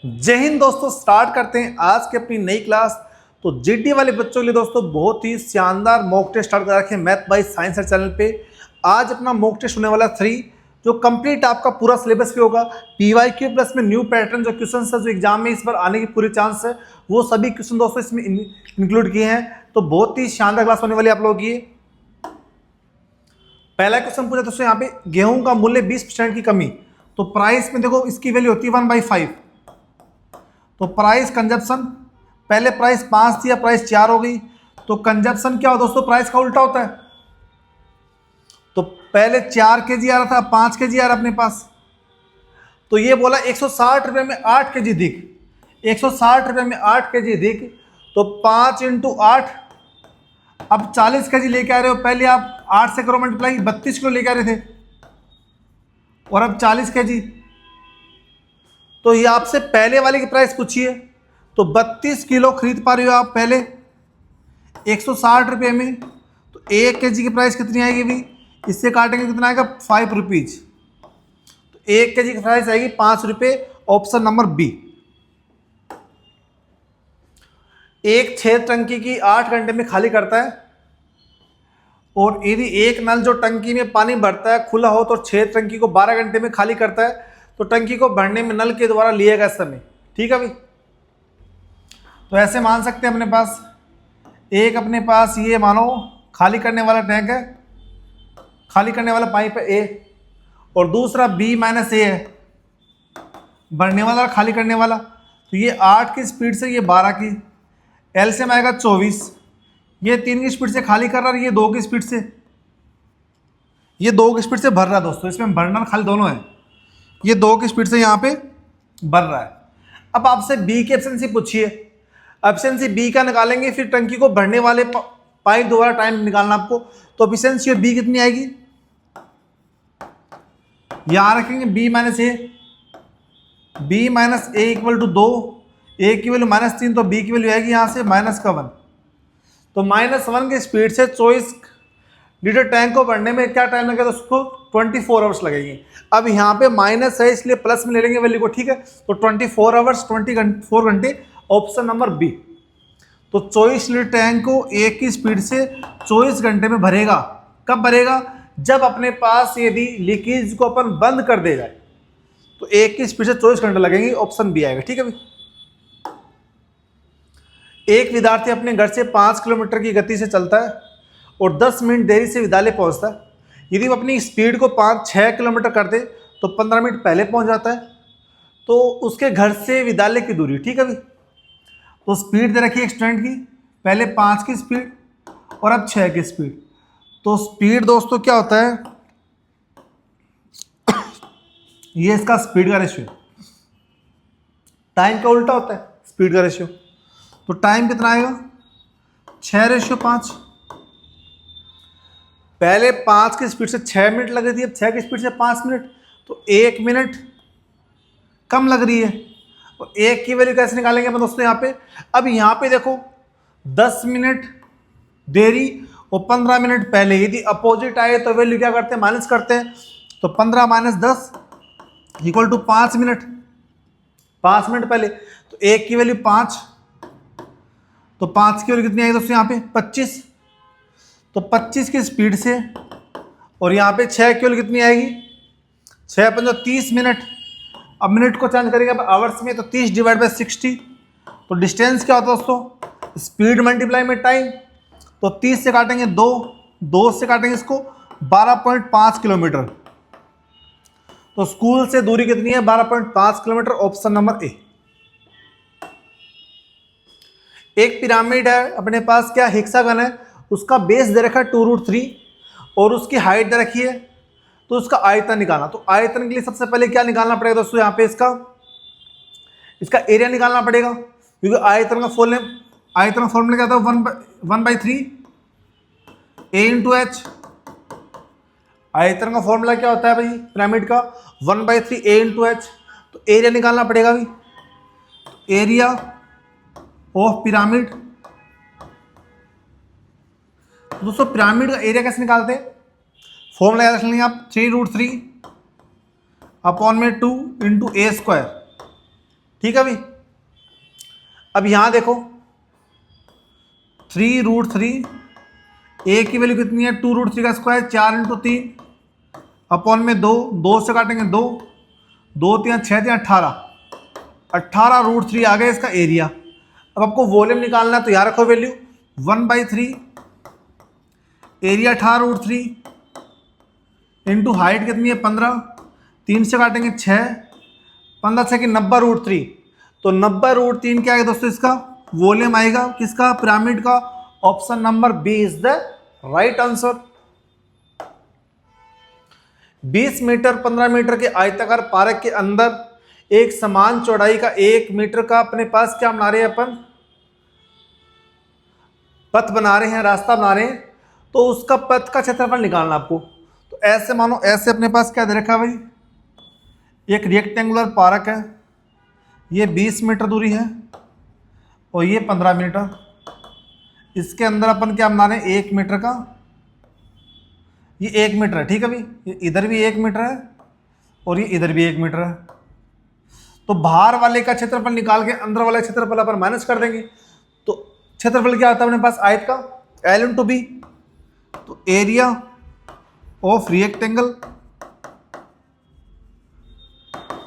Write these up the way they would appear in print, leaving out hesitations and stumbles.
जय हिंद दोस्तों। स्टार्ट करते हैं आज की अपनी नई क्लास। तो जीडी वाले बच्चों के लिए दोस्तों बहुत ही शानदार मॉक टेस्ट स्टार्ट कर रखे हैं मैथ बाय साइंस चैनल पे। आज अपना मॉक टेस्ट होने वाला 3 जो कंप्लीट आपका पूरा सिलेबस पे होगा। पीवाईक्यू प्लस में न्यू पैटर्न जो क्वेश्चन है जो एग्जाम में इस बार आने की पूरी चांस है, वो सभी क्वेश्चन दोस्तों इसमें इंक्लूड किए हैं। तो बहुत ही शानदार क्लास होने वाली आप लोगों की। पहला क्वेश्चन पूछा दोस्तों यहाँ पे, गेहूं का मूल्य 20% की कमी। तो प्राइस में देखो इसकी वैल्यू होती है 1/5। तो प्राइस कंजप्शन, पहले प्राइस 5 थी, प्राइस 4 हो गई। तो कंजप्शन क्या हो दोस्तों, प्राइस का उल्टा होता है। तो पहले 4 kg आ रहा था, 5 kg आ रहा अपने पास। तो ये बोला 160 रुपये में 8 kg दिख, 160 रुपये में 8 kg दिख। तो 5 × 8, अब 40 kg लेके आ रहे हो। पहले आप 8 से करो मल्टीप्लाई, 32 किलो लेके आ रहे थे, और अब 40 kg। तो ये आपसे पहले वाले की प्राइस पूछिए। तो 32 किलो खरीद पा रहे हो आप पहले 160 रुपये में। तो 1 kg की प्राइस कितनी आएगी भी, इससे काटेंगे कितना आएगा 5 रुपीज। तो 1 kg की प्राइस आएगी 5 रुपये, ऑप्शन नंबर बी। एक छेद टंकी की 8 घंटे में खाली करता है, और यदि एक नल जो टंकी में पानी भरता है खुला हो तो छेद टंकी को 12 घंटे में खाली करता है। तो टंकी को भरने में नल के द्वारा लिया गया समय, ठीक है भाई। तो ऐसे मान सकते हैं अपने पास एक, अपने पास ये मानो खाली करने वाला टैंक है, खाली करने वाला पाइप है ए, और दूसरा बी माइनस ए है भरने वाला खाली करने वाला। तो ये 8 की स्पीड से, ये 12 की, एलसीएम आएगा 24। ये 3 की स्पीड से खाली कर रहा है, ये 2 की स्पीड से, ये 2 की स्पीड से भर रहा है दोस्तों। इसमें भरना और खाली दोनों है। ये 2 की स्पीड से यहाँ पे भर रहा है। अब आपसे बी की एफिशिएंसी पूछिए। एफिशिएंसी बी का निकालेंगे, फिर टंकी को भरने वाले पाइप द्वारा टाइम निकालना आपको। तो एफिशिएंसी बी कितनी आएगी, यहां रखेंगे B minus A, B minus A equal to 2, A की वैल्यू -3, तो बी की वैल्यू आएगी यहाँ से -1। तो -1 की स्पीड से 24 लीटर टैंक को भरने में क्या टाइम लगेगा, तो उसको 24 आवर्स लगेंगे। अब यहाँ पे माइनस है इसलिए प्लस में ले लेंगे वैल्यू को, ठीक है। तो 24 आवर्स, 24 घंटे, ऑप्शन नंबर बी। तो 24 लीटर टैंक को 1 की स्पीड से 24 घंटे में भरेगा। कब भरेगा, जब अपने पास यदि लीकेज को अपन बंद कर दे जाए तो 1 की स्पीड से 24 घंटे लगेंगे, ऑप्शन बी आएगा, ठीक है भाई। एक विद्यार्थी अपने घर से 5 किलोमीटर की गति से चलता है और 10 मिनट देरी से विद्यालय पहुंचता है। यदि वो अपनी स्पीड को 5-6 किलोमीटर कर दे तो 15 मिनट पहले पहुंच जाता है। तो उसके घर से विद्यालय की दूरी, ठीक है भाई। तो स्पीड दे रखी है स्टूडेंट की, पहले 5 की स्पीड और अब 6 की स्पीड। तो स्पीड दोस्तों क्या होता है, ये इसका स्पीड का रेशियो, टाइम का उल्टा होता है स्पीड का रेशियो। तो टाइम कितना आएगा 6:5। पहले 5 की स्पीड से 6 मिनट लग रही थी, अब 6 की स्पीड से 5 मिनट, तो 1 मिनट कम लग रही है। और 1 की वैल्यू कैसे निकालेंगे अपन दोस्तों यहाँ पे। अब यहाँ पे देखो 10 मिनट देरी और 15 मिनट पहले, यदि अपोजिट आए तो वैल्यू क्या करते हैं, माइनस करते हैं। तो 15 - 10 इक्वल टू 5 मिनट, 5 मिनट पहले। तो 1 की वैल्यू 5, तो 5 की वैल्यू कितनी आएगी दोस्तों यहाँ पे 25। तो 25 की स्पीड से, और यहाँ पे 6 की वैल्यू कितनी आएगी, 6 × 5 = 30 मिनट। अब मिनट को चेंज करेंगे अब आवर्स में, तो 30 / 60। तो डिस्टेंस क्या होता है दोस्तों, स्पीड मल्टीप्लाई में टाइम। तो 30 से काटेंगे 2, 2 से काटेंगे इसको 12.5 किलोमीटर। तो स्कूल से दूरी कितनी है 12.5 किलोमीटर, ऑप्शन नंबर ए। एक पिरामिड है अपने पास, क्या हेक्सागन है, उसका बेस दे रखा है 2√3 और उसकी हाइट दे रखी है। तो उसका आयतन निकालना। तो आयतन के लिए सबसे पहले क्या निकालना पड़ेगा दोस्तों, यहाँ पे इसका एरिया निकालना पड़ेगा, क्योंकि आयतन का फॉर्मूला क्या था, 1/3 a × h। आयतन का फॉर्मूला क्या होता है भाई पिरामिड का, 1/3 a × h। तो एरिया निकालना पड़ेगा भाई। तो एरिया ऑफ पिरामिड, दोस्तों पिरामिड का एरिया कैसे निकालते हैं, फॉर्मूला याद रख लेंगे आप, 3√3 / 2 × a²। ठीक है भाई। अब यहां देखो 3√3, ए की वैल्यू कितनी है 2√3 का स्क्वायर 4 × 3 अपॉन में 2, 2 से काटेंगे 2, 2 3 6 3 18√3 आ गया इसका एरिया। अब आपको वॉल्यूम निकालना है तो यहाँ रखो वैल्यू 1/3, एरिया 18√3 इंटू हाइट कितनी है 15, 3 से काटेंगे 6, 15 से 90√3, तो 90√3 क्या है दोस्तों इसका वॉल्यूम आएगा किसका पिरामिड का। Option number B is the right answer. 20 metre 15 metre के आयताकार पार्क के अंदर एक समान चौड़ाई का 1 मीटर का अपने पास क्या बना रहे हैं अपन पथ बना रहे हैं, रास्ता बना रहे हैं, तो उसका पथ का क्षेत्रफल निकालना आपको। तो ऐसे मानो ऐसे अपने पास क्या दे रखा है भाई, एक रेक्टेंगुलर पार्क है, ये 20 मीटर दूरी है और ये 15 मीटर। इसके अंदर अपन क्या बना रहे हैं 1 मीटर का, ये 1 मीटर है, ठीक है भाई। ये इधर भी 1 मीटर है और ये इधर भी 1 मीटर है। तो बाहर वाले का क्षेत्रफल निकाल के अंदर वाले क्षेत्रफल अपन माइनस कर देंगे। तो क्षेत्रफल क्या आता है अपने पास आयत का L × B, तो area of rectangle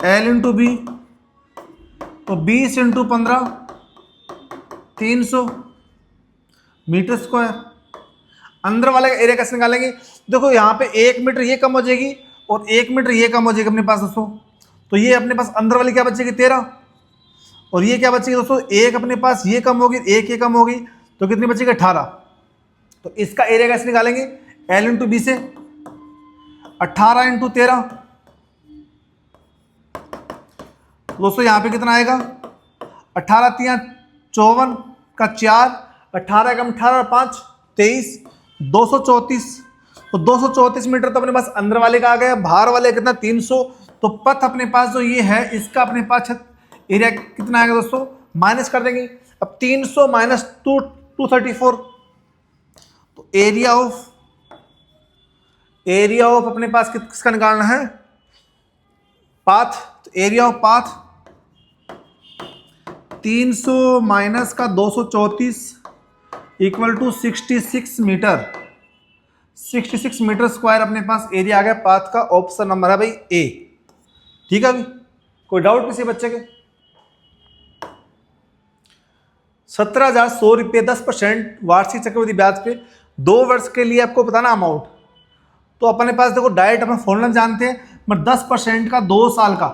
L × B, तो 20 × 15 300 मीटर स्क्वायर। अंदर वाले का एरिया कैसे निकालेंगे, देखो यहाँ पे 1 मीटर ये कम हो जाएगी और 1 मीटर ये कम हो जाएगी अपने पास दोस्तों। तो ये अपने पास अंदर वाली क्या बचेगी 13 और ये क्या बचेगी दोस्तों, एक अपने पास ये कम होगी, एक ये कम होगी, तो कितनी बचेगी 18। तो इसका एरिया कैसे निकालेंगे L × B से 18 × 13, दोस्तों यहाँ पे कितना आएगा 18 3 54 का 4, 18 कम 18 5 23, 234। तो 234 मीटर तो अपने पास अंदर वाले का आ गया, बाहर वाले कितना 300। तो पथ अपने पास जो ये है इसका अपने पास एरिया कितना आएगा दोस्तों, माइनस कर देंगे। अब 300 माइनस 234, तो एरिया ऑफ अपने पास किसका निकालना है पाथ। तो एरिया ऑफ पाथ 300 माइनस का 234 equal to 66 metre, 66 metre square अपने पास एरिया आ गया पाथ का। ऑप्शन नंबर है भाई ए, ठीक है भाई। कोई डाउट किसी बच्चे के। 17,100 रुपये 10% वार्षिक चक्रवृद्धि ब्याज पे 2 वर्ष के लिए आपको बताना अमाउंट। तो अपने पास देखो डायरेक्ट अपन फॉर्मूला जानते हैं, बट 10% का 2 साल का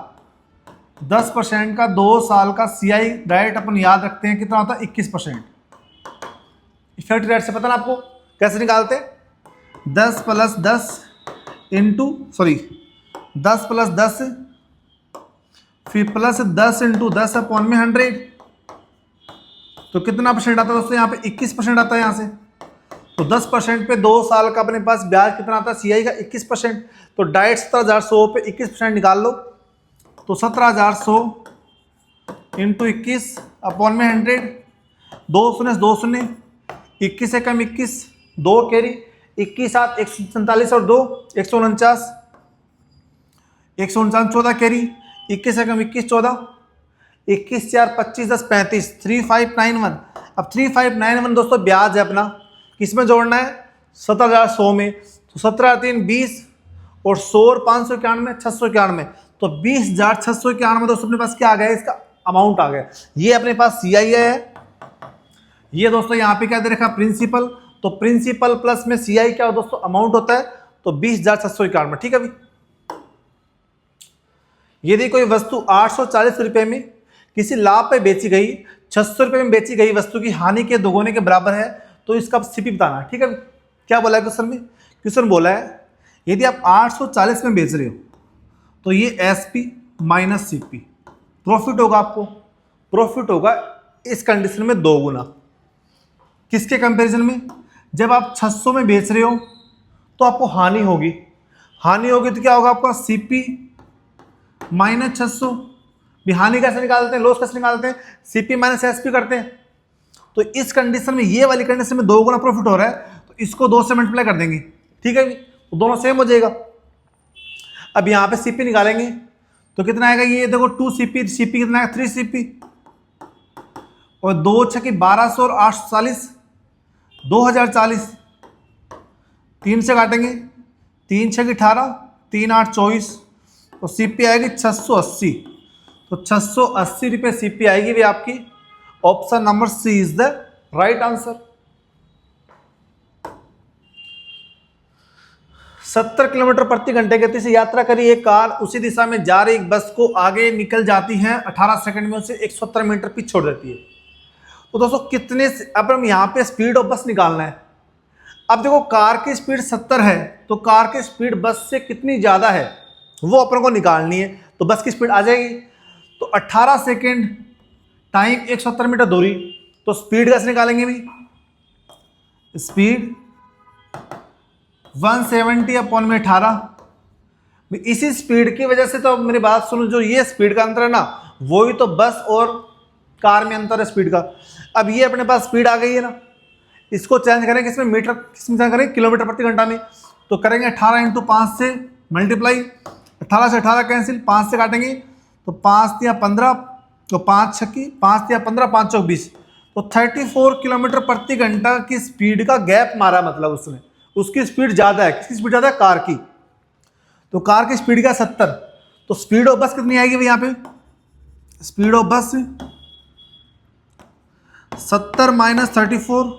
10% का 2 साल का CI डायरेक्ट अपन याद रखते हैं कितना होता है 21%। इफेक्ट रेट से पता ना आपको कैसे निकालते हैं, 10 + 10 फिर प्लस 10 × 10 अपॉन में 100। तो कितना परसेंट आता है दोस्तों यहाँ पे 21% आता है यहाँ से। तो 10% पे 2 साल का अपने पास ब्याज कितना आता है CI का 21%। तो डायरेक्ट 17,100 पे 21% निकाल लो, तो 17,100 × 21 अपॉन में 100, 2 शून्य 2 शून्य, 21 से कम 21, 2 कैरी, 21 7 147 और 2 149, 149 14 कैरी, 21 से कम 21 14, 21 4 25 10 35, 3591। अब 3591 दोस्तों ब्याज है अपना, किस में जोड़ना है 17,100 में। तो 17 3 20 और 100 और 591 691, तो 20,691 दोस्तों अपने पास क्या आ गया इसका अमाउंट आ गया। ये अपने पास CI है, ये दोस्तों यहाँ पे क्या दे रखा प्रिंसिपल। तो प्रिंसिपल प्लस में CI क्या दोस्तों अमाउंट होता है, तो 20,691, ठीक है भाई। यदि कोई वस्तु 840 रुपये में किसी लाभ पे बेची गई, 600 रुपये में बेची गई वस्तु की हानि के दोगुने के बराबर है, तो इसका CP बताना, ठीक है। क्या बोला है क्वेश्चन में, क्वेश्चन बोला है यदि आप 840 में बेच रहे हो तो ये SP माइनस CP प्रॉफिट होगा, आपको प्रॉफिट होगा इस कंडीशन में 2 गुना। किसके कंपैरिजन में, जब आप 600 में बेच रहे हो तो आपको हानि होगी तो क्या होगा आपका CP माइनस 600। भी हानि कैसे निकालते हैं, लॉस कैसे निकालते हैं, CP माइनस SP करते हैं। तो इस कंडीशन में, ये वाली कंडीशन में 2 गुना प्रॉफिट हो रहा है, तो इसको 2 से मल्टीप्लाई कर देंगे, ठीक है, तो दोनों सेम हो जाएगा। अब यहाँ पे CP निकालेंगे तो कितना आएगा ये देखो 2 CP, CP कितना आएगा 3 CP, और 2 छक्के 1200 और 840 2040, 3 से काटेंगे 3 छक्के 18, 3 8 24, तो CP आएगी 680। तो 680 रुपये CP आएगी भी आपकी। Option number C is the right answer. 70 kilometre प्रति घंटे गति से यात्रा करी एक कार उसी दिशा में जा रही एक बस को आगे निकल जाती है, 18 सेकंड में उसे 170 मीटर पीछे छोड़ देती है। तो दोस्तों कितने, अब हम यहाँ पे स्पीड ऑफ बस निकालना है। अब देखो कार की स्पीड 70 है, तो कार की स्पीड बस से कितनी ज़्यादा है वो अपन को निकालनी है। तो बस की स्पीड आ जाएगी, तो 18 सेकेंड टाइम 170 मीटर दूरी, तो स्पीड कैसे निकालेंगे भी, स्पीड 170 अपॉन में 18। इसी स्पीड की वजह से तो मेरी बात सुनो, जो ये स्पीड का अंतर है ना, वो ही तो बस और कार में अंतर है स्पीड का। अब ये अपने पास स्पीड आ गई है ना, इसको चेंज करेंगे किसमें, मीटर, किसमें चेंज करेंगे, किलोमीटर प्रति घंटा में। तो करेंगे 18 इंटू 5 से मल्टीप्लाई, 18 से 18 कैंसिल, 5 से काटेंगे तो 5 या 15, तो 5 छक्की 5 या 15, 5 चौक 20, तो 34 किलोमीटर प्रति घंटा की स्पीड का गैप मारा, मतलब उसने, उसकी स्पीड ज़्यादा है। किसकी स्पीड ज़्यादा है, कार की। तो कार की स्पीड का 70, तो स्पीड ऑफ बस कितनी आएगी भाई यहाँ पे, स्पीड ऑफ बस 70 माइनस 34,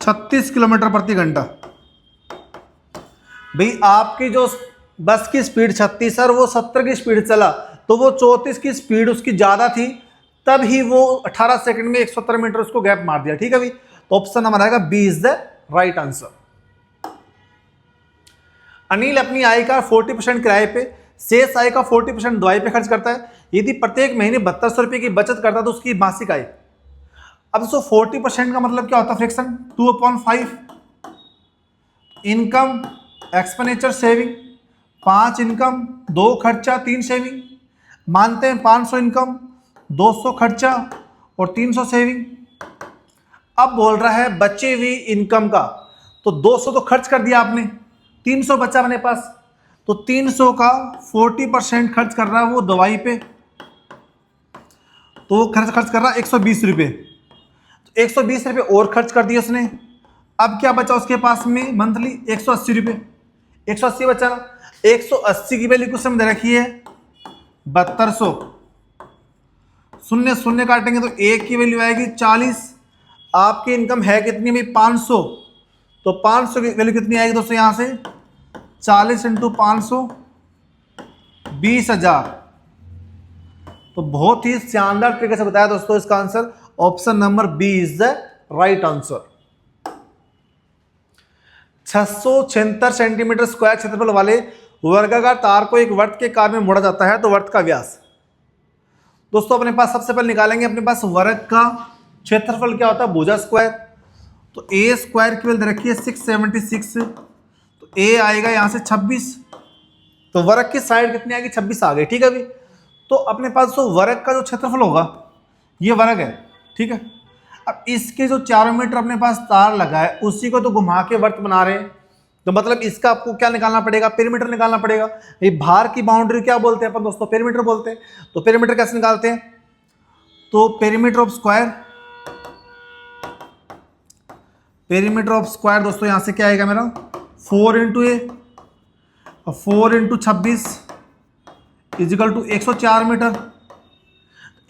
36 किलोमीटर प्रति घंटा। भाई आपकी जो बस की स्पीड 36 और वो 70 की स्पीड चला, तो वो 34 की स्पीड उसकी ज़्यादा थी, तब ही वो 18 सेकंड में 170 मीटर उसको गैप मार दिया। ठीक है भाई, तो ऑप्शन नंबर आएगा B is the right answer. Anil अपनी आय का 40% किराए पे, शेष आय का 40% दवाई पे खर्च करता है। यदि प्रत्येक महीने 7200 रुपये की बचत करता है तो उसकी मासिक आय। अब दोस्तों 40% का मतलब क्या होता है, fraction 2/5, income expenditure saving, 5 income 2 खर्चा 3 सेविंग, मानते हैं 500 इनकम 200 खर्चा और 300 सेविंग। अब बोल रहा है बचे हुई इनकम का, तो 200 तो खर्च कर दिया आपने, 300 बचा अपने पास, तो 300 का 40% खर्च कर रहा है वो दवाई पे, तो वो खर्च कर रहा है 120 रुपये, तो 120 रुपये और खर्च कर दिए उसने। अब क्या बचा उसके पास में मंथली 180 रुपये, 180 बचा ना, 180 की वैल्यू कुछ समझ रखी है 7200, शून्य शून्य काटेंगे तो 1 की वैल्यू आएगी 40। आपकी इनकम है कितनी भाई 500, तो 500 की वैल्यू कितनी आएगी दोस्तों, यहाँ से 40 इंटू 500 20,000। तो बहुत ही शानदार तरीके से बताया दोस्तों इसका answer. Option number B is the right answer. 676 centimetre square क्षेत्रफल वाले वर्गाकार तार को एक वर्त के कार में मोड़ा जाता है, तो वर्त का व्यास। दोस्तों अपने पास सबसे पहले निकालेंगे अपने पास वर्ग का क्षेत्रफल क्या होता है, भुजा स्क्वायर। तो ए स्क्वायर की वैल्यू रखी है 676, तो ए आएगा यहाँ से 26, तो वर्ग की साइड कितनी आएगी 26 आ गई। ठीक है भाई, तो अपने पास जो वर्ग का जो क्षेत्रफल होगा ये वर्ग है। ठीक है, अब इसके जो चारों मीटर अपने पास तार लगा है उसी को तो घुमा के वर्त बना रहे हैं, तो मतलब इसका आपको क्या निकालना पड़ेगा, पेरीमीटर निकालना पड़ेगा। ये बाहर की बाउंड्री क्या बोलते हैं अपन दोस्तों, पेरीमीटर बोलते हैं। तो पेरीमीटर कैसे निकालते हैं, तो perimeter of square, perimeter of square दोस्तों यहाँ से क्या आएगा मेरा 4 इंटू ए और 4 into 26 equal to 104 metre.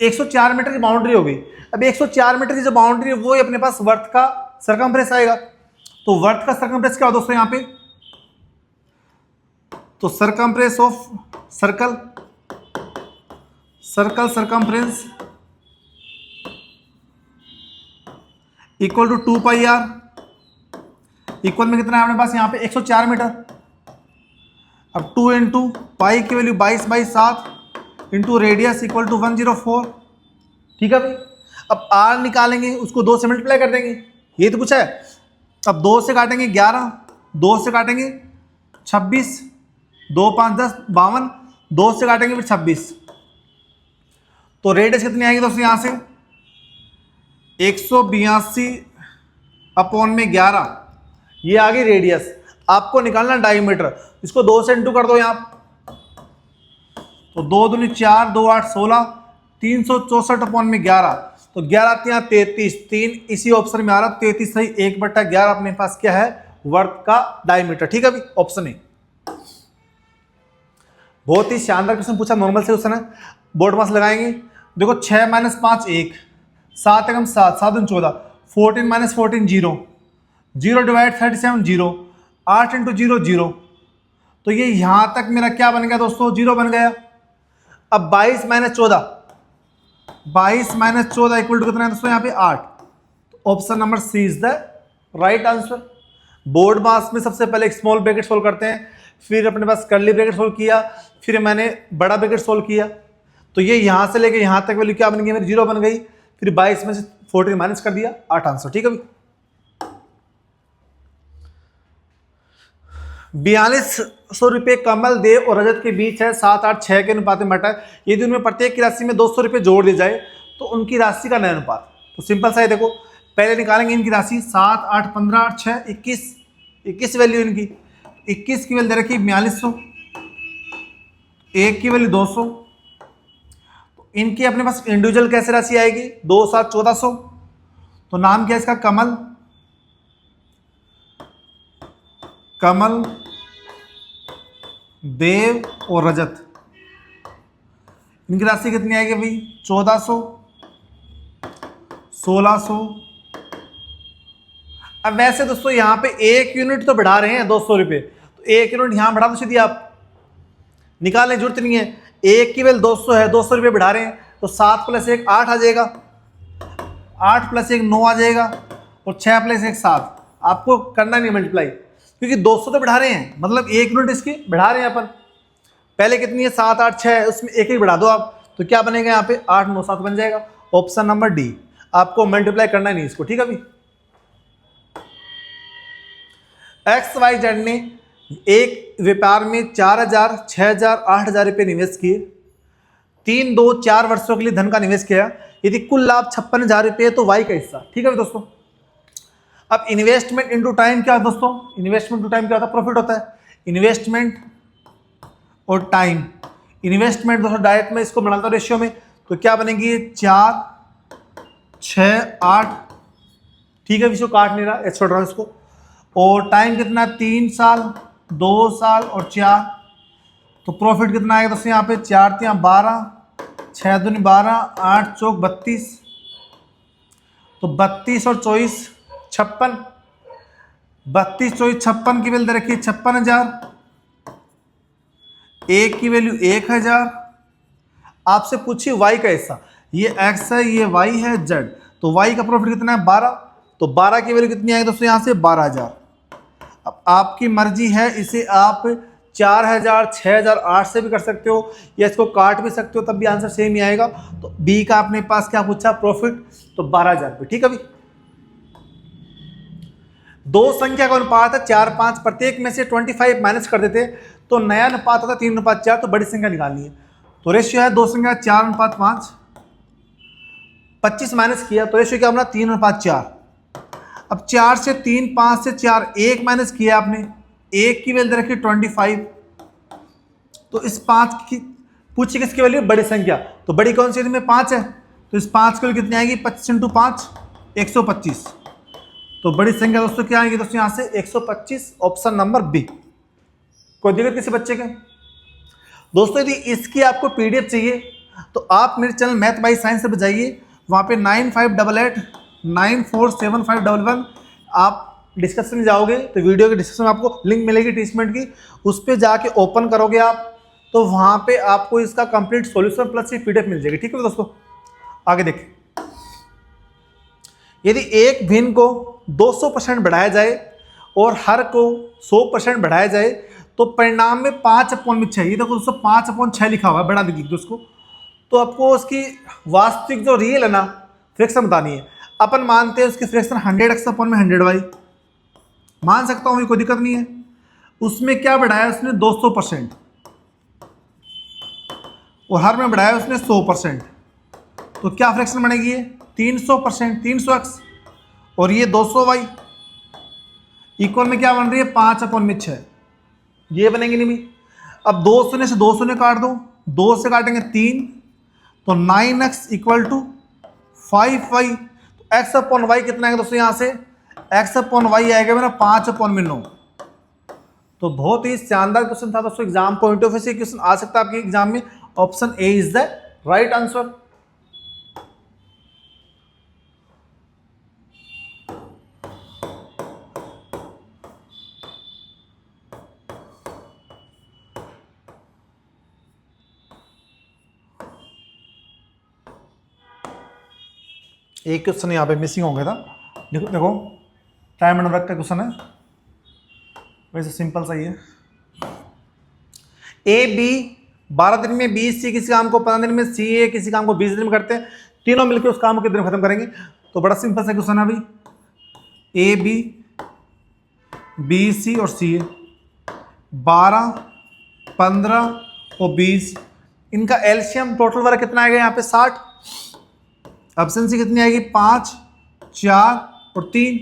104 metre की बाउंड्री होगी। अब 104 मीटर की जो बाउंड्री है वो ही अपने पास वर्त का सर्कमफ्रेंस आएगा। तो वर्त का सर्कमफ्रेंस क्या हो दोस्तों यहाँ पे, तो circumference of circle, circle circumference equal to 2 pi R, equal में कितना है अपने पास यहाँ पे 104 मीटर। अब 2 इंटू पाई की value 22/7 into radius equal to 104। ठीक है भाई, अब आर निकालेंगे, उसको 2 से मल्टीप्लाई कर देंगे, ये तो कुछ है। अब 2 से काटेंगे 11, 2 से काटेंगे 26, 2 5 10 52, 2 से काटेंगे फिर 26, तो रेडियस कितनी आएगी दोस्तों यहाँ से 182 अपॉन में 11, ये आ गई रेडियस। आपको निकालना डायमीटर, इसको 2 से इंटू कर दो यहाँ, तो 2 दूनी 4, 2 8 16, 364/11, तो 11 यहाँ 33, 3 इसी ऑप्शन में आ रहा, 33 सही, 1/11 अपने पास क्या है, वर्त का डायमीटर। ठीक है, अभी ऑप्शन ए। बहुत ही शानदार क्वेश्चन पूछा, नॉर्मल से क्वेश्चन है, बोर्ड मास लगाएंगे। देखो 6 - 5 1, 7 एकम 7, 7 दूनी 14, 14 - 14 0, 0 डिवाइड 37 0, 8 × 0 0, तो ये यहां तक मेरा क्या बन गया दोस्तों, 0 बन गया। अब 22 - 14, 22 - 14 इक्वल टू कितना है दोस्तों, यहाँ पे 8। Option number C is the right answer. Board मास में सबसे पहले एक स्मॉल ब्रैकेट सोल्व करते हैं, फिर अपने पास कर्ली ब्रैकेट सोल्व किया, फिर मैंने बड़ा ब्रैकेट सोल्व किया, तो ये यहां से लेके यहां तक वैल्यू क्या बन गई मेरी, 0 बन गई। फिर 22 में से 14 माइनस कर दिया, 8 आंसर। ठीक है, 4200 रुपये कमल देव और रजत के बीच है, 7 8 6 के अनुपात में बटा है। यदि उनमें प्रत्येक की राशि में 200 रुपये जोड़ दिए जाए तो उनकी राशि का नया अनुपात। तो सिंपल सा है, देखो पहले निकालेंगे इनकी राशि, 7 8 15 8 6 21, 21 वैल्यू इनकी, 21 की वैल्यू दे रखी 4200, 1 की वैल्यू 200, तो इनकी अपने पास इंडिविजुअल कैसे राशि आएगी, 2 7 1400, तो नाम क्या है इसका, कमल, कमल देव और रजत। इनकी राशि कितनी आएगी भाई, 1400 1600। अब वैसे दोस्तों यहाँ पे 1 यूनिट तो बढ़ा रहे हैं 200 रुपये, तो 1 यूनिट यहाँ बढ़ा दो सीधी, आप निकालने की जरूरत नहीं है। 1 की वैल्यू 200 है, 200 रुपये बढ़ा रहे हैं, तो 7 + 1 8 आ जाएगा, 8 + 1 9 आ जाएगा, और 6 + 1 7। आपको करना नहीं मल्टीप्लाई, क्योंकि 200 तो बढ़ा रहे हैं, मतलब 1 यूनिट इसकी बढ़ा रहे हैं अपन। पहले कितनी है, 7 8 6 है, उसमें 1 बढ़ा दो आप, तो क्या बनेगा यहाँ पे, 8 9 7 बन जाएगा। ऑप्शन नंबर डी, आपको मल्टीप्लाई करना नहीं इसको। ठीक है, अभी XYZ ने एक व्यापार में 4000 6000 8000 रुपये निवेश किए, 3 2 4 वर्षों के लिए धन का निवेश किया, यदि कुल लाभ 56,000 रुपये तो वाई का हिस्सा। ठीक है दोस्तों, अब इन्वेस्टमेंट इनटू टाइम क्या है दोस्तों, इन्वेस्टमेंट टू टाइम क्या होता है, प्रॉफिट होता है। इन्वेस्टमेंट और टाइम, इन्वेस्टमेंट दोस्तों डायरेक्ट में इसको बनाता हूं रेशियो में, तो क्या बनेगी, 4 6 8। ठीक है, इसको काट नहीं रहा, छोड़ रहा हूं इसको। और टाइम कितना, 3 साल 2 साल और 4, तो प्रॉफिट कितना आएगा दोस्तों यहाँ पे, 4 × 12, 6 दूनी 12, 8 चौक 32, तो 32 और 24 56, 32 24 56 की वैल्यू दे रखी है 56,000, 1 की वैल्यू 1000। आपसे पूछिए वाई का हिस्सा, ये एक्स है ये वाई है जेड, तो वाई का प्रॉफिट कितना है 12, तो 12 की वैल्यू कितनी आएगी दोस्तों यहाँ से 12,000। अब आपकी मर्जी है, इसे आप 4000 6000 8 से भी कर सकते हो, या इसको काट भी सकते हो, तब भी आंसर सेम ही आएगा। तो बी का अपने पास क्या पूछा, प्रॉफिट, तो 12,000 रुपये। ठीक है, अभी दो संख्या का अनुपात है 4 5, प्रत्येक में से 25 माइनस कर देते तो नया अनुपात होता 3:4, तो बड़ी संख्या निकालनी है। तो रेशियो है दो संख्या 4:5, 25 माइनस किया तो रेशियो क्या बना, 3:4। अब 4 से 3 5 से 4 1 माइनस किया आपने, 1 की वैल्यू रखी 25, तो इस 5 की पूछी किसकी वैल्यू, बड़ी संख्या, तो बड़ी कौन सी में 5 है, तो इस 5 की वैल्यू कितनी आएगी, 25 × 5 125, तो बड़ी संख्या दोस्तों क्या आएगी दोस्तों यहाँ से 125। Option number B. कोई दिक्कत किसी बच्चे के दोस्तों, यदि इसकी आपको पीडीएफ चाहिए तो आप मेरे चैनल मैथ बाय साइंस से जाइए, वहाँ पे 9588 947511, आप डिस्कशन में जाओगे तो वीडियो के डिस्क्रिप्शन में आपको लिंक मिलेगी टीचमेंट की, उस पर जाके ओपन करोगे आप, तो वहाँ पे आपको इसका कंप्लीट सॉल्यूशन प्लस ये पीडीएफ मिल जाएगी। ठीक है दोस्तों, आगे देखें, यदि एक भिन्न को 200% बढ़ाया जाए और हर को 100% बढ़ाया जाए तो परिणाम में 5/6, ये देखो दोस्तों 5/6 लिखा हुआ है, बढ़ा दीजिए उसको, तो आपको उसकी वास्तविक जो रियल है ना फ्रैक्शन बतानी है। अपन मानते हैं उसकी फ्रैक्शन 100x/100y, मान सकता हूँ, कोई दिक्कत नहीं है। उसमें क्या बढ़ाया उसने 200% और हर में बढ़ाया उसने 100%, तो क्या फ्रैक्शन बनेगी ये 300%, 300x, और ये 200y इक्वल में क्या बन रही है 5/6, ये बनेगी नहीं भी। अब 200 से 200 काट दो, 2 से काटेंगे 3, तो 9x इक्वल टू 5y। तो x अपॉन वाई कितना आएगा दोस्तों, यहाँ से x अपॉन वाई आएगा मेरा 5 अपॉन में 9। तो बहुत ही शानदार क्वेश्चन था दोस्तों, एग्जाम पॉइंट ऑफ व्यू से क्वेश्चन आ सकता है आपके एग्जाम में। Option A is the right answer. एक क्वेश्चन यहाँ पे मिसिंग हो गया था, देखो देखो टाइम एंड वर्क का क्वेश्चन है, वैसे सिंपल सा ही है। ए बी 12 दिन में, बी सी किसी काम को 15 दिन में, सी ए किसी काम को 20 दिन में करते हैं, तीनों मिलकर उस काम को कितने में खत्म करेंगे। तो बड़ा सिंपल सा क्वेश्चन है भाई, ए बी, बी सी और सी ए 12, 15 और 20, इनका एलसीएम टोटल वर्क कितना आएगा यहाँ पे 60। एब्सेंसी कितनी आएगी 5, 4 और 3।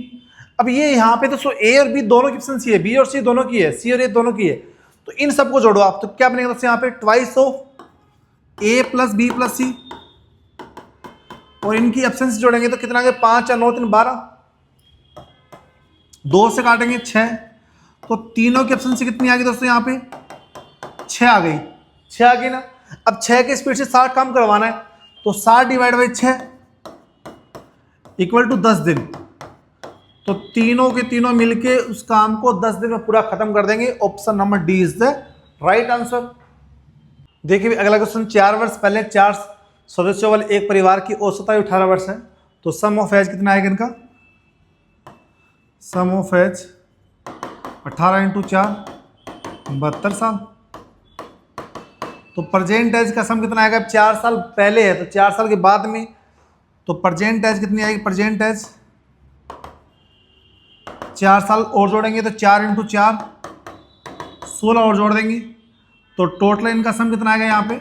अब ये यहाँ पे तो ए और बी दोनों की एब्सेंसी है, बी और सी दोनों की है, सी और ए दोनों की है, तो इन सबको जोड़ो आप, तो क्या बनेगा दोस्तों यहाँ पे twice of A plus B plus C, और इनकी एब्सेंसी जोड़ेंगे तो कितना आ गया 5 और 9 3 12, 2 से काटेंगे 6, तो तीनों की एब्सेंसी कितनी आ गई दोस्तों यहाँ पे 6 आ गई, 6 आ गई ना। अब 6 के स्पीड से 60 काम करवाना है, तो 60 डिवाइड बाई 6 इक्वल टू 10 दिन, तो तीनों के तीनों मिलके उस काम को 10 दिन में पूरा खत्म कर देंगे। Option number D is the right answer. देखिए अगला क्वेश्चन, 4 वर्ष पहले 4 सदस्यों वाले एक परिवार की औसत आयु 18 वर्ष है, तो सम ऑफ एज कितना आएगा इनका, सम ऑफ एज 18 इंटू 4 72 साल। तो प्रेजेंट एज का सम कितना आएगा, 4 साल पहले है तो 4 साल के बाद में, तो प्रेजेंट एज कितनी आएगी, प्रेजेंट एज 4 साल और जोड़ेंगे तो 4 इंटू 4 16 और जोड़ देंगे, तो टोटल इनका सम कितना आएगा यहाँ पे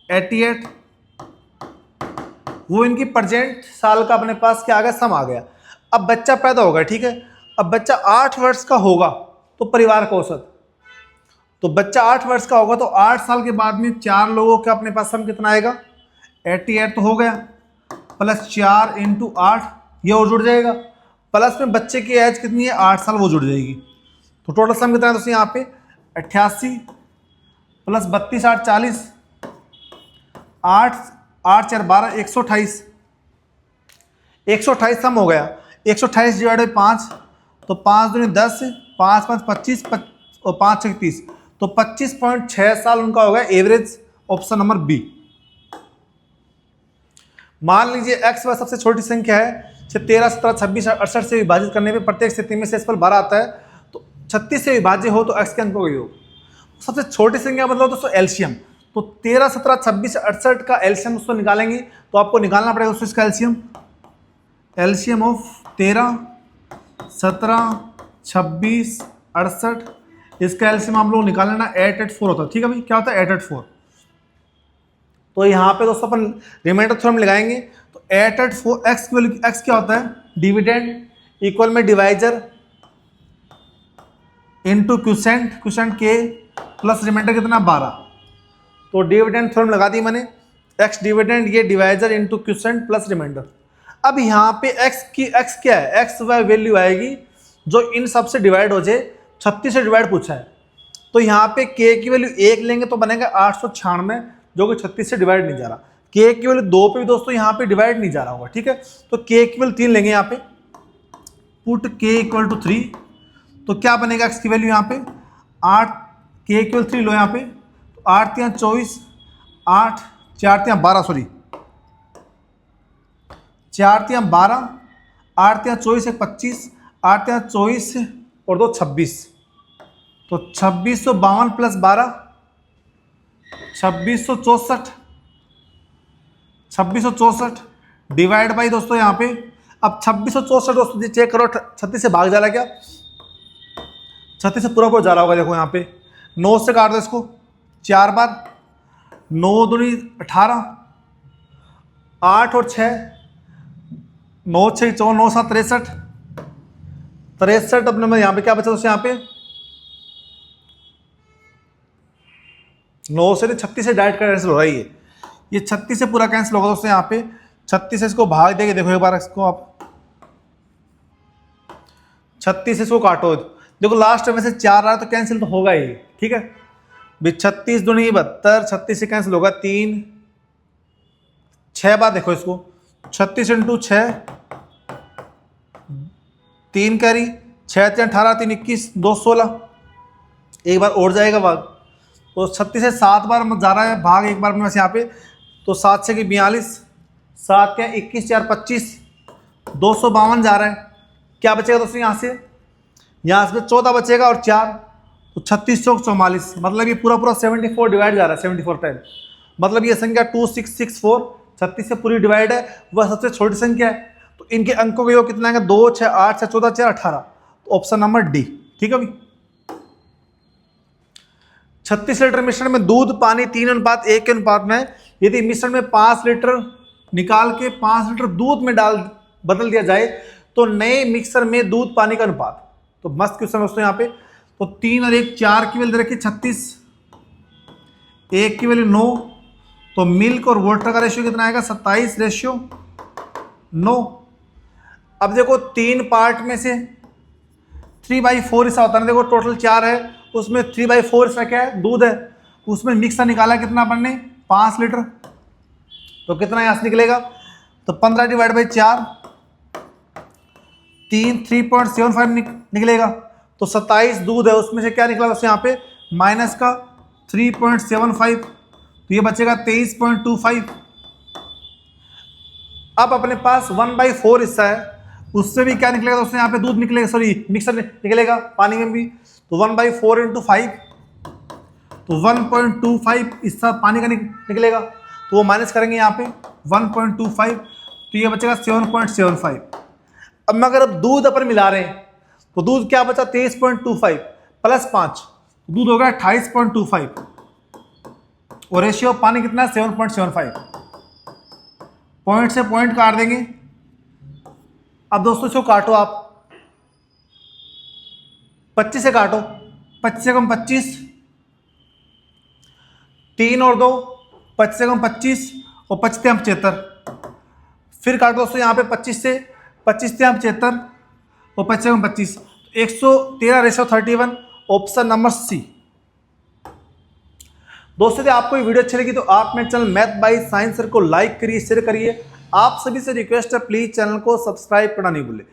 88। वो इनकी प्रेजेंट साल का अपने पास क्या आ गया, सम आ गया। अब बच्चा पैदा होगा, ठीक है, अब बच्चा 8 वर्ष का होगा तो परिवार का औसत, तो बच्चा 8 वर्ष का होगा तो 8 साल के बाद में 4 लोगों का अपने पास सम कितना आएगा 88 तो हो गया, प्लस 4 इंटू 8 ये और जुड़ जाएगा, प्लस में बच्चे की एज कितनी है 8 साल वो जुड़ जाएगी, तो टोटल सम कितना है दोस्तों यहाँ पे 88 प्लस 32 8 40, 8 8 4 12 128, 128 सम हो गया। 128 डिवाइड बाई 5, तो 5 दूनी 10, 5 5 25 और 5 6 30, तो 25.6 साल उनका होगा एवरेज। Option number B. मान लीजिए x वह सबसे छोटी संख्या है, 13 17 26 68 से विभाजित करने पे प्रत्येक स्थिति में शेषफल 12 आता है, तो 36 से विभाज्य हो तो x के अंकों का योग। सबसे छोटी संख्या मतलब दोस्तों एलसीएम, तो 13 17 26 68 का एलसीएम उसको निकालेंगे, तो आपको निकालना पड़ेगा दोस्तों इसका एलसीएम, एलसीएम ऑफ 13 17 26 68, इसका एलसीएम आप लोग निकाल लेना 884 होता है, ठीक है भाई, क्या होता है 884। तो यहाँ पे दोस्तों अपन रिमाइंडर थ्योरम लगाएंगे, तो 884 एक्स की वैल्यू, एक्स क्या होता है डिविडेंड इक्वल में डिवाइजर इनटू क्यूसेंट, क्यूसेंट के प्लस रिमाइंडर कितना 12, तो डिविडेंड थ्योरम लगा दी मैंने, एक्स डिविडेंड ये divisor into quotient plus remainder. अब यहाँ पे एक्स की, एक्स क्या है, एक्स वह वैल्यू आएगी जो इन सब से डिवाइड हो जाए, 36 से डिवाइड पूछा है, तो यहाँ पे के की वैल्यू 1 लेंगे तो बनेगा 896, जो कि 36 से डिवाइड नहीं जा रहा। के की वैल्यू 2 पे भी दोस्तों यहाँ पे डिवाइड नहीं जा रहा होगा, ठीक है, तो के की वैल्यू 3 लेंगे यहाँ पे, पुट के इक्वल टू 3, तो क्या बनेगा एक्स की वैल्यू यहाँ पे 8, के इक्वल 3 लो यहाँ पे, तो 8 3 24, 8 4 3 12, सॉरी 4 3 12, 8 3 24 1 25, 8 3 24 और 2 26, तो 2652 प्लस 12 2664, 2664 डिवाइड बाई दोस्तों यहाँ पे, अब 2664 दोस्तों चेक करो 36 से भाग जा रहा है क्या, 36 से पूरा पूरा जा रहा होगा, देखो यहाँ पे 9 से काट दो इसको 4 बार, 9 दूनी 18, 8 और 6 9 6 14 9 7 63, 63 अपने में यहाँ पे क्या बचा दोस्तों, यहाँ पे 9 से 36 से डायरेक्ट कैंसिल हो रहा है ये 36 से पूरा कैंसिल होगा दोस्तों। यहाँ पे 36 से इसको भाग देंगे, देखो एक बार इसको आप 36 से इसको काटो, देखो लास्ट में से 4 रहा तो कैंसिल तो होगा ही, ठीक है भाई। 36 दूनी 72, 36 से कैंसिल होगा 3, 6 बार देखो इसको 36 इंटू 6, 3 कैरी 6 3 18, 3 21, 2 16, एक बार और जाएगा भाग, तो 36 से 7 बार जा रहा है भाग एक बार में यहाँ पे, तो 7 से 42, 7 क्या 21 4 25, 252 जा रहा है। क्या बचेगा दोस्तों यहाँ से 14 बचेगा और 4, तो 36 चौक 44, मतलब ये पूरा 74 डिवाइड जा रहा है 74 टाइम, मतलब ये संख्या 2664 36 से पूरी डिवाइड है, वह सबसे छोटी संख्या है। तो इनके अंकों का योग कितना है 2 6 8 6 14 4 18, तो ऑप्शन नंबर डी, ठीक है भाई। 36 लीटर मिश्रण में दूध पानी 3:1 के अनुपात में, यदि मिश्रण में 5 लीटर निकाल के 5 लीटर दूध में बदल दिया जाए तो नए मिक्सर में दूध पानी का अनुपात, तो मस्त क्वेश्चन दोस्तों यहाँ पे। तो 3 और 1 4 की वैल्यू दे रखी 36, 1 की वैल्यू 9, तो मिल्क और वाटर का रेशियो कितना आएगा 27:9। अब देखो 3 पार्ट में से 3/4 हिस्सा होता है ना, देखो टोटल 4 है, उसमें 3/4 हिस्सा क्या है दूध है, उसमें मिक्सर निकाला कितना अपन ने 5 लीटर, तो कितना यहाँ से निकलेगा, तो 15 डिवाइड बाई 4 3.75 निकलेगा, तो 27 दूध है, उसमें से क्या निकला दोस्तों यहाँ पे माइनस का 3.75, तो ये बचेगा 23.25। अब अपने पास 1/4 हिस्सा है, उससे भी क्या निकलेगा दोस्तों यहाँ पे दूध निकलेगा, सॉरी मिक्सर निकलेगा पानी में भी, तो 1/4 इंटू 5, तो 1.25 हिस्सा पानी का निकलेगा, तो वो माइनस करेंगे यहाँ पे 1.25, तो ये बचेगा 7.75। अब मैं अगर दूध अपन मिला रहे हैं तो दूध क्या बचा 23.25 प्लस 5, दूध हो गया 28.25, और रेशियो पानी कितना है 7.75, पॉइंट से पॉइंट काट देंगे। अब दोस्तों इसको काटो आप 25 से काटो, 25 से कम 25, 3 और 2 25 से कम 25, और 25 से 75, फिर काटो दोस्तों यहाँ पे 25 से 75, और 25 से 25, 113:31, ऑप्शन नंबर सी। दोस्तों यदि आपको ये वीडियो अच्छी लगी तो आप मेरे channel math by science sir को लाइक करिए, शेयर करिए। आप सभी से रिक्वेस्ट है प्लीज चैनल को सब्सक्राइब करना नहीं भूलें।